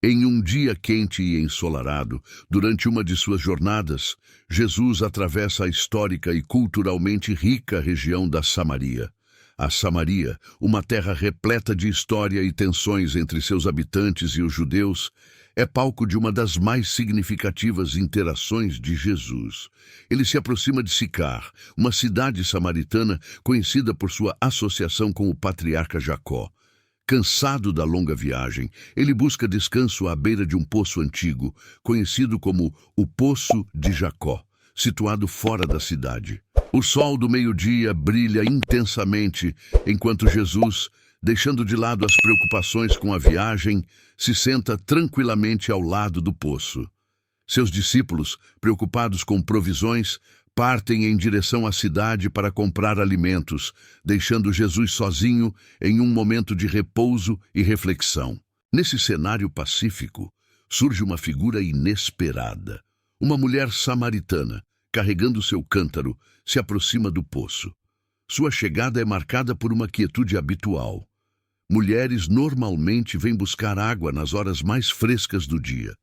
Em um dia quente e ensolarado, durante uma de suas jornadas, Jesus atravessa a histórica e culturalmente rica região da Samaria. A Samaria, uma terra repleta de história e tensões entre seus habitantes e os judeus, é palco de uma das mais significativas interações de Jesus. Ele se aproxima de Sicar, uma cidade samaritana conhecida por sua associação com o patriarca Jacó. Cansado da longa viagem, ele busca descanso à beira de um poço antigo, conhecido como o Poço de Jacó, situado fora da cidade. O sol do meio-dia brilha intensamente, enquanto Jesus, deixando de lado as preocupações com a viagem, se senta tranquilamente ao lado do poço. Seus discípulos, preocupados com provisões, partem em direção à cidade para comprar alimentos, deixando Jesus sozinho em um momento de repouso e reflexão. Nesse cenário pacífico, surge uma figura inesperada. Uma mulher samaritana, carregando seu cântaro, se aproxima do poço. Sua chegada é marcada por uma quietude habitual. Mulheres normalmente vêm buscar água nas horas mais frescas do dia.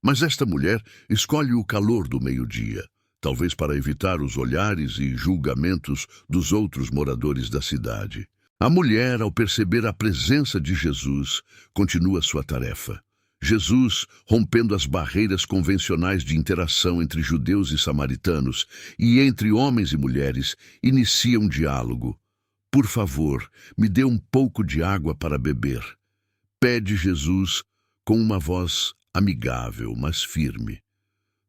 Mas esta mulher escolhe o calor do meio-dia, talvez para evitar os olhares e julgamentos dos outros moradores da cidade. A mulher, ao perceber a presença de Jesus, continua sua tarefa. Jesus, rompendo as barreiras convencionais de interação entre judeus e samaritanos e entre homens e mulheres, inicia um diálogo. "Por favor, me dê um pouco de água para beber", pede Jesus com uma voz amigável, mas firme.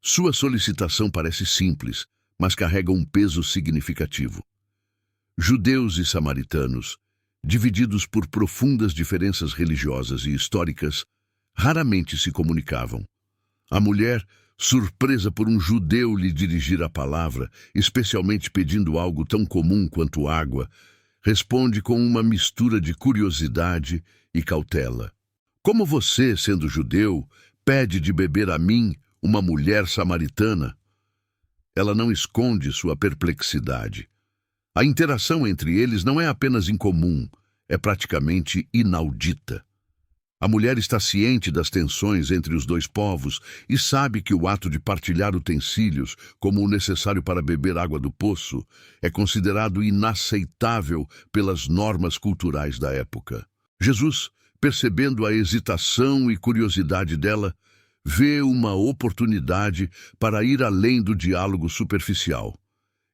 Sua solicitação parece simples, mas carrega um peso significativo. Judeus e samaritanos, divididos por profundas diferenças religiosas e históricas, raramente se comunicavam. A mulher, surpresa por um judeu lhe dirigir a palavra, especialmente pedindo algo tão comum quanto água, responde com uma mistura de curiosidade e cautela. "Como você, sendo judeu, pede de beber a mim, uma mulher samaritana?" Ela não esconde sua perplexidade. A interação entre eles não é apenas incomum, é praticamente inaudita. A mulher está ciente das tensões entre os dois povos e sabe que o ato de partilhar utensílios, como o necessário para beber água do poço, é considerado inaceitável pelas normas culturais da época. Jesus, percebendo a hesitação e curiosidade dela, vê uma oportunidade para ir além do diálogo superficial.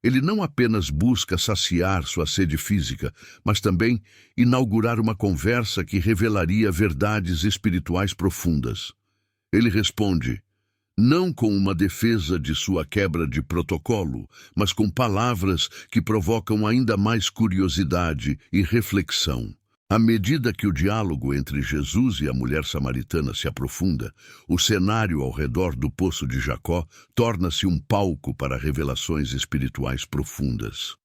Ele não apenas busca saciar sua sede física, mas também inaugurar uma conversa que revelaria verdades espirituais profundas. Ele responde, não com uma defesa de sua quebra de protocolo, mas com palavras que provocam ainda mais curiosidade e reflexão. À medida que o diálogo entre Jesus e a mulher samaritana se aprofunda, o cenário ao redor do Poço de Jacó torna-se um palco para revelações espirituais profundas.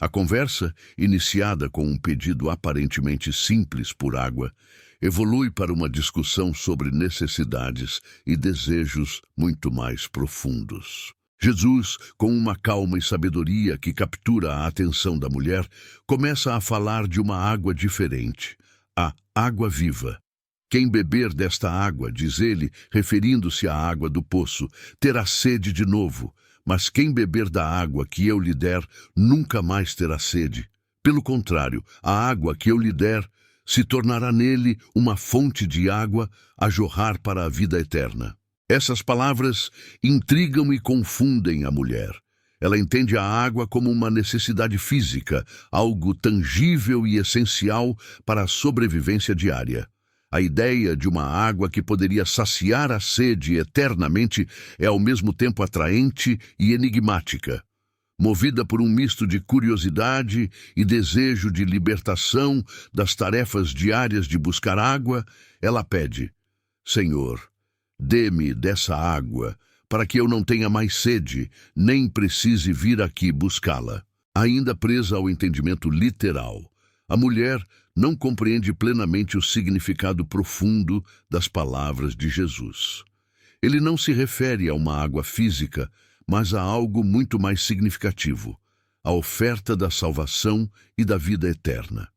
A conversa, iniciada com um pedido aparentemente simples por água, evolui para uma discussão sobre necessidades e desejos muito mais profundos. Jesus, com uma calma e sabedoria que captura a atenção da mulher, começa a falar de uma água diferente, a água viva. Quem beber desta água, diz ele, referindo-se à água do poço, terá sede de novo, mas quem beber da água que eu lhe der, nunca mais terá sede. Pelo contrário, a água que eu lhe der se tornará nele uma fonte de água a jorrar para a vida eterna. Essas palavras intrigam e confundem a mulher. Ela entende a água como uma necessidade física, algo tangível e essencial para a sobrevivência diária. A ideia de uma água que poderia saciar a sede eternamente é ao mesmo tempo atraente e enigmática. Movida por um misto de curiosidade e desejo de libertação das tarefas diárias de buscar água, ela pede, Senhor, dê-me dessa água, para que eu não tenha mais sede, nem precise vir aqui buscá-la. Ainda presa ao entendimento literal, a mulher não compreende plenamente o significado profundo das palavras de Jesus. Ele não se refere a uma água física, mas a algo muito mais significativo, a oferta da salvação e da vida eterna.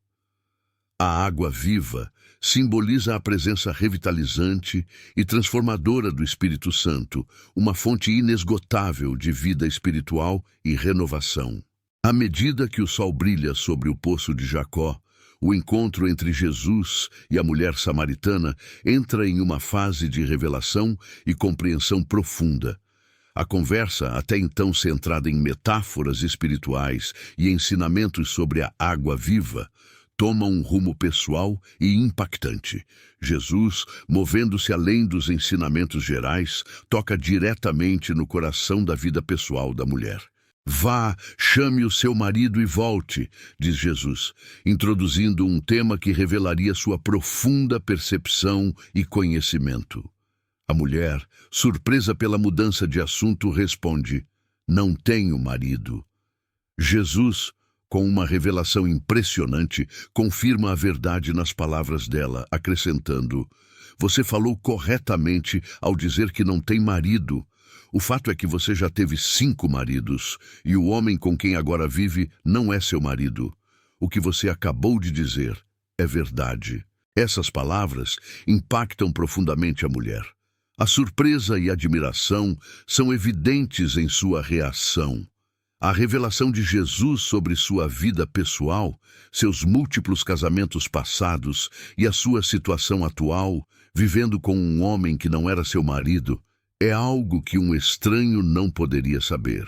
A água viva simboliza a presença revitalizante e transformadora do Espírito Santo, uma fonte inesgotável de vida espiritual e renovação. À medida que o sol brilha sobre o poço de Jacó, o encontro entre Jesus e a mulher samaritana entra em uma fase de revelação e compreensão profunda. A conversa, até então centrada em metáforas espirituais e ensinamentos sobre a água viva, toma um rumo pessoal e impactante. Jesus, movendo-se além dos ensinamentos gerais, toca diretamente no coração da vida pessoal da mulher. Vá, chame o seu marido e volte, diz Jesus, introduzindo um tema que revelaria sua profunda percepção e conhecimento. A mulher, surpresa pela mudança de assunto, responde: "Não tenho marido." Jesus, com uma revelação impressionante, confirma a verdade nas palavras dela, acrescentando: "Você falou corretamente ao dizer que não tem marido. O fato é que você já teve 5 maridos, e o homem com quem agora vive não é seu marido. O que você acabou de dizer é verdade." Essas palavras impactam profundamente a mulher. A surpresa e a admiração são evidentes em sua reação. A revelação de Jesus sobre sua vida pessoal, seus múltiplos casamentos passados e a sua situação atual, vivendo com um homem que não era seu marido, é algo que um estranho não poderia saber.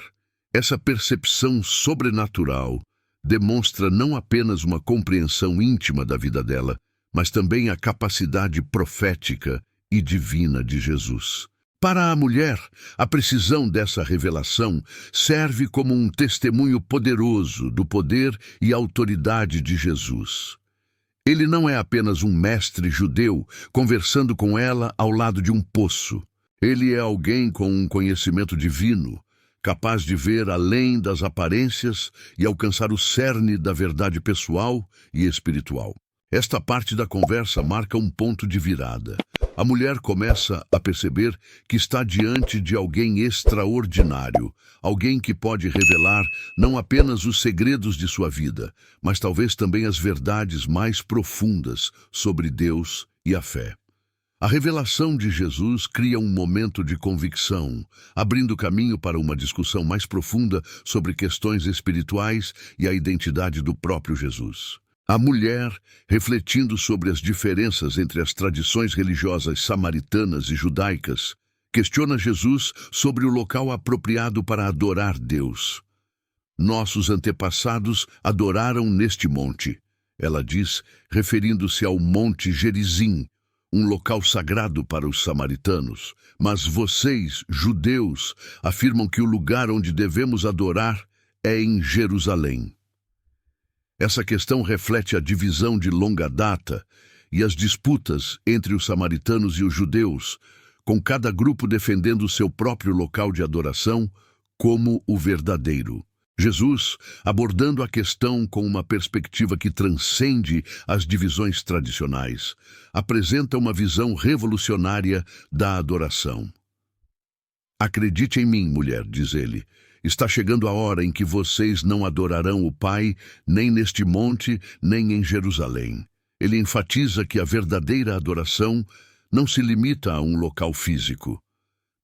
Essa percepção sobrenatural demonstra não apenas uma compreensão íntima da vida dela, mas também a capacidade profética e divina de Jesus. Para a mulher, a precisão dessa revelação serve como um testemunho poderoso do poder e autoridade de Jesus. Ele não é apenas um mestre judeu conversando com ela ao lado de um poço. Ele é alguém com um conhecimento divino, capaz de ver além das aparências e alcançar o cerne da verdade pessoal e espiritual. Esta parte da conversa marca um ponto de virada. A mulher começa a perceber que está diante de alguém extraordinário, alguém que pode revelar não apenas os segredos de sua vida, mas talvez também as verdades mais profundas sobre Deus e a fé. A revelação de Jesus cria um momento de convicção, abrindo caminho para uma discussão mais profunda sobre questões espirituais e a identidade do próprio Jesus. A mulher, refletindo sobre as diferenças entre as tradições religiosas samaritanas e judaicas, questiona Jesus sobre o local apropriado para adorar Deus. "Nossos antepassados adoraram neste monte", ela diz, referindo-se ao Monte Gerizim, um local sagrado para os samaritanos. "Mas vocês, judeus, afirmam que o lugar onde devemos adorar é em Jerusalém." Essa questão reflete a divisão de longa data e as disputas entre os samaritanos e os judeus, com cada grupo defendendo seu próprio local de adoração como o verdadeiro. Jesus, abordando a questão com uma perspectiva que transcende as divisões tradicionais, apresenta uma visão revolucionária da adoração. "Acredite em mim, mulher", diz ele. "Está chegando a hora em que vocês não adorarão o Pai, nem neste monte, nem em Jerusalém." Ele enfatiza que a verdadeira adoração não se limita a um local físico.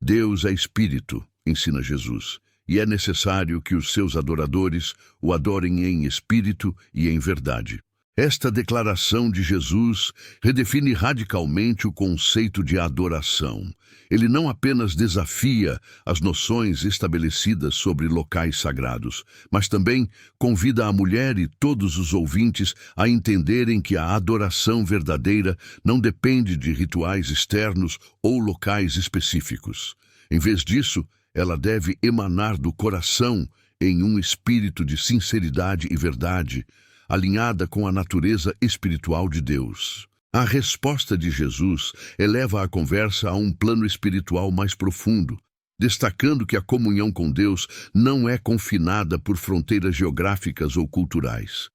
Deus é espírito, ensina Jesus, e é necessário que os seus adoradores o adorem em espírito e em verdade. Esta declaração de Jesus redefine radicalmente o conceito de adoração. Ele não apenas desafia as noções estabelecidas sobre locais sagrados, mas também convida a mulher e todos os ouvintes a entenderem que a adoração verdadeira não depende de rituais externos ou locais específicos. Em vez disso, ela deve emanar do coração em um espírito de sinceridade e verdade, alinhada com a natureza espiritual de Deus. A resposta de Jesus eleva a conversa a um plano espiritual mais profundo, destacando que a comunhão com Deus não é confinada por fronteiras geográficas ou culturais.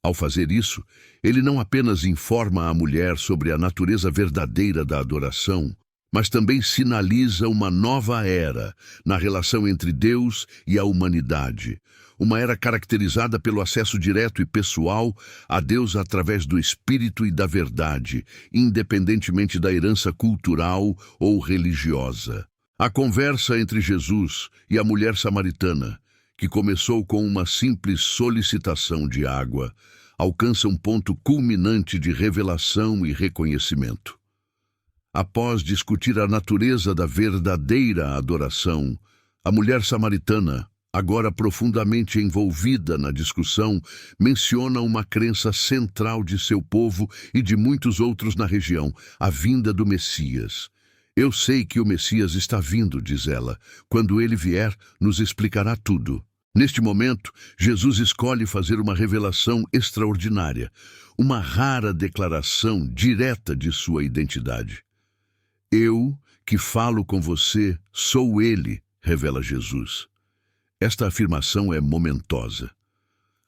Ao fazer isso, ele não apenas informa a mulher sobre a natureza verdadeira da adoração, mas também sinaliza uma nova era na relação entre Deus e a humanidade, uma era caracterizada pelo acesso direto e pessoal a Deus através do Espírito e da verdade, independentemente da herança cultural ou religiosa. A conversa entre Jesus e a mulher samaritana, que começou com uma simples solicitação de água, alcança um ponto culminante de revelação e reconhecimento. Após discutir a natureza da verdadeira adoração, a mulher samaritana, agora profundamente envolvida na discussão, menciona uma crença central de seu povo e de muitos outros na região, a vinda do Messias. Eu sei que o Messias está vindo, diz ela. Quando ele vier, nos explicará tudo. Neste momento, Jesus escolhe fazer uma revelação extraordinária, uma rara declaração direta de sua identidade. Eu, que falo com você, sou ele, revela Jesus. Esta afirmação é momentosa.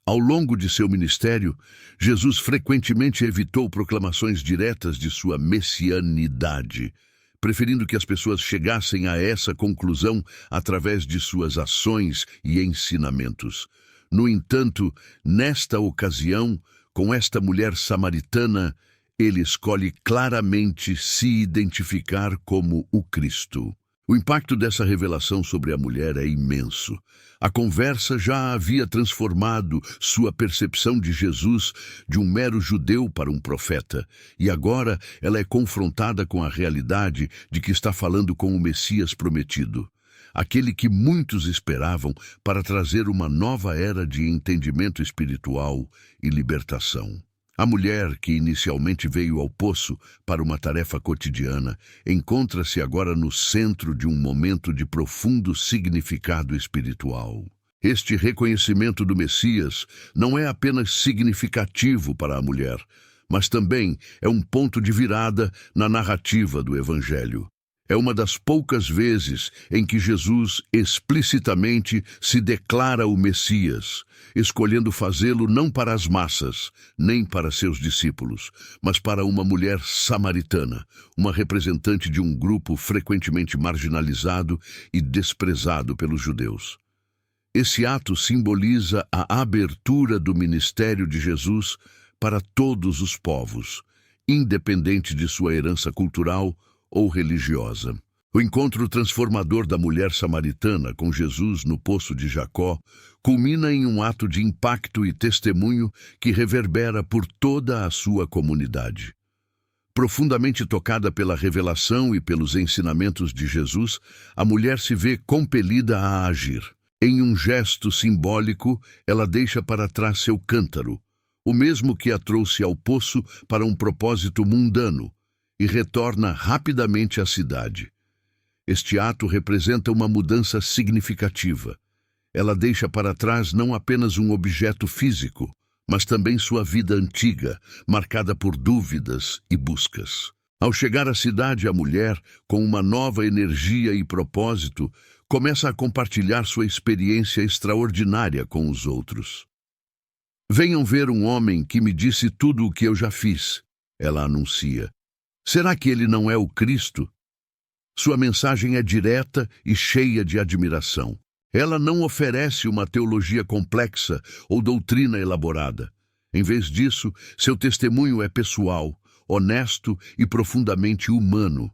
Ao longo de seu ministério, Jesus frequentemente evitou proclamações diretas de sua messianidade, preferindo que as pessoas chegassem a essa conclusão através de suas ações e ensinamentos. No entanto, nesta ocasião, com esta mulher samaritana, ele escolhe claramente se identificar como o Cristo. O impacto dessa revelação sobre a mulher é imenso. A conversa já havia transformado sua percepção de Jesus de um mero judeu para um profeta, e agora ela é confrontada com a realidade de que está falando com o Messias prometido, aquele que muitos esperavam para trazer uma nova era de entendimento espiritual e libertação. A mulher, que inicialmente veio ao poço para uma tarefa cotidiana, encontra-se agora no centro de um momento de profundo significado espiritual. Este reconhecimento do Messias não é apenas significativo para a mulher, mas também é um ponto de virada na narrativa do Evangelho. É uma das poucas vezes em que Jesus explicitamente se declara o Messias, escolhendo fazê-lo não para as massas, nem para seus discípulos, mas para uma mulher samaritana, uma representante de um grupo frequentemente marginalizado e desprezado pelos judeus. Esse ato simboliza a abertura do ministério de Jesus para todos os povos, independente de sua herança cultural ou religiosa. O encontro transformador da mulher samaritana com Jesus no poço de Jacó culmina em um ato de impacto e testemunho que reverbera por toda a sua comunidade. Profundamente tocada pela revelação e pelos ensinamentos de Jesus, a mulher se vê compelida a agir. Em um gesto simbólico, ela deixa para trás seu cântaro, o mesmo que a trouxe ao poço para um propósito mundano, e retorna rapidamente à cidade. Este ato representa uma mudança significativa. Ela deixa para trás não apenas um objeto físico, mas também sua vida antiga, marcada por dúvidas e buscas. Ao chegar à cidade, a mulher, com uma nova energia e propósito, começa a compartilhar sua experiência extraordinária com os outros. Venham ver um homem que me disse tudo o que eu já fiz, ela anuncia. Será que ele não é o Cristo? Sua mensagem é direta e cheia de admiração. Ela não oferece uma teologia complexa ou doutrina elaborada. Em vez disso, seu testemunho é pessoal, honesto e profundamente humano.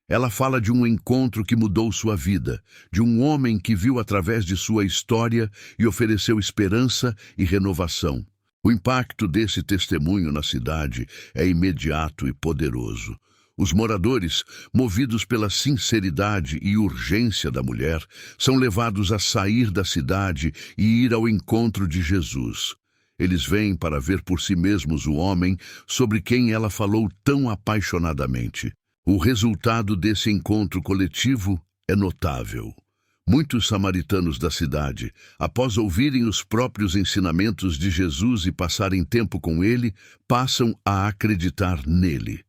Ela fala de um encontro que mudou sua vida, de um homem que viu através de sua história e ofereceu esperança e renovação. O impacto desse testemunho na cidade é imediato e poderoso. Os moradores, movidos pela sinceridade e urgência da mulher, são levados a sair da cidade e ir ao encontro de Jesus. Eles vêm para ver por si mesmos o homem sobre quem ela falou tão apaixonadamente. O resultado desse encontro coletivo é notável. Muitos samaritanos da cidade, após ouvirem os próprios ensinamentos de Jesus e passarem tempo com ele, passam a acreditar nele.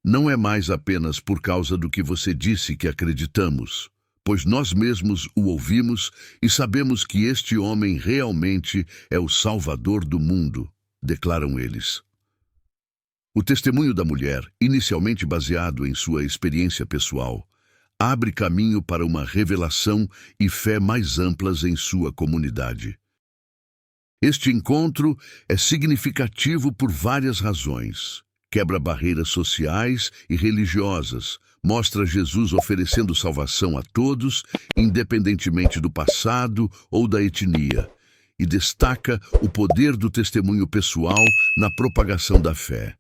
Não é mais apenas por causa do que você disse que acreditamos, pois nós mesmos o ouvimos e sabemos que este homem realmente é o Salvador do mundo, declaram eles. O testemunho da mulher, inicialmente baseado em sua experiência pessoal, abre caminho para uma revelação e fé mais amplas em sua comunidade. Este encontro é significativo por várias razões. Quebra barreiras sociais e religiosas, mostra Jesus oferecendo salvação a todos, independentemente do passado ou da etnia, e destaca o poder do testemunho pessoal na propagação da fé.